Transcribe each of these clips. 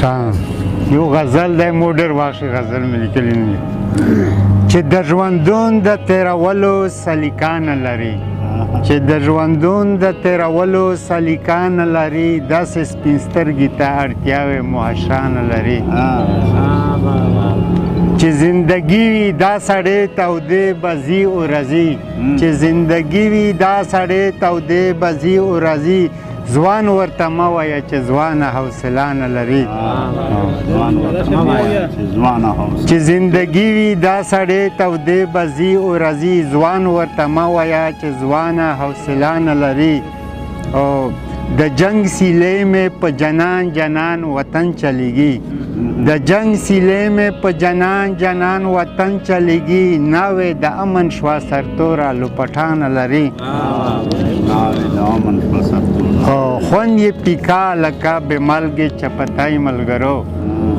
شان یو غزل دی موډر واښي غزل مې لیکلی نه دی چې د ژوندون د تېرولو سلیقه نه لري چې د ژوندون د تېرولو سلیقه نه لري داسې سپین سترګي ته اړتیاوې محشا نه لري چې زندگی وي دا سړی تودې بځي او راځي چې زندگی وي دا سړی تودې بځي او راځي ځوان ورته مه وایه چې ځوانه حوصله نه لري چې زندگی وي دا سړی تودې بځي او راځي ځوان ورته مه وایه چې ځوانه حوصله نه لري او د جنگ سیلې مې په جنان جنان وطن چلیږي د جنگ سیلې مې په جنان جنان وطن چلیږي ناوې د امن شوه سرتوره لوپټانه لري خوند یې پیکا لکه بې مالګې چپتای ملګرو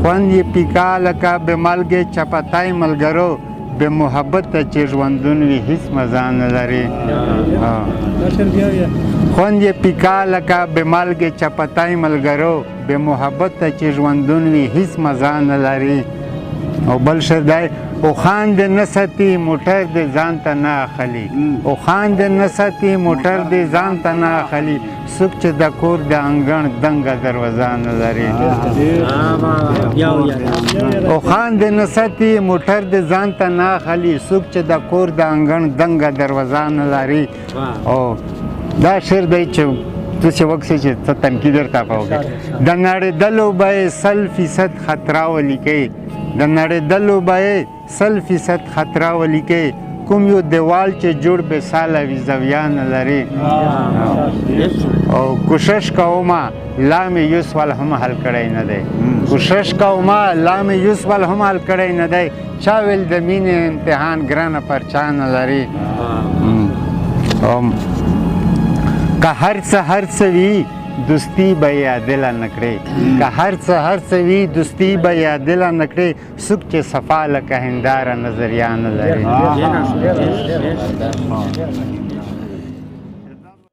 خوند یې پیکا لکه بې مالګې چپتای ملګرو بې محبته چې ژوندون وي هېڅ مزه نه لري خوند یې پیکا لکه بې مالګې چپتای ملګرو بې محبته چې ژوندون وي هېڅ مزه نه لري او بل شعر دی اوښان دې نه ساتي موټر دې ځان ته نه اخلي اوښان دې نه ساتي موټر دې ځان ته نه اخلي څوک چې د کور د انګړ دنګه دروازه نه لري اوښان دې نه ساتي موټر دې ځان ته نه اخلي څوک چې د کور د انګړ دنګه دروازه نه لري او دا شعر دی چې تاسې وکړئ چې څه تنقید درته وکړي د نړېدلو به یې 100% خطره ولیکئ د نړېدلو به یې 100% خطره ولیکئ کوم یو دیوال چې جوړ بې ساله وي زاویه نه لري او کوشش کومه لا مې یو سوال هم حل کړی نه دی کوشش کومه لا مې یو سوال هم حل کړی نه دی چا ویل د مینې امتحان ګرانه پر چا نه لري که هر څه وي دوستی به یې عادله نه کړې که هر څه وي دوستی به یې عادله نه کړې څوک چې صفا لکه هنداره نظریه نه لري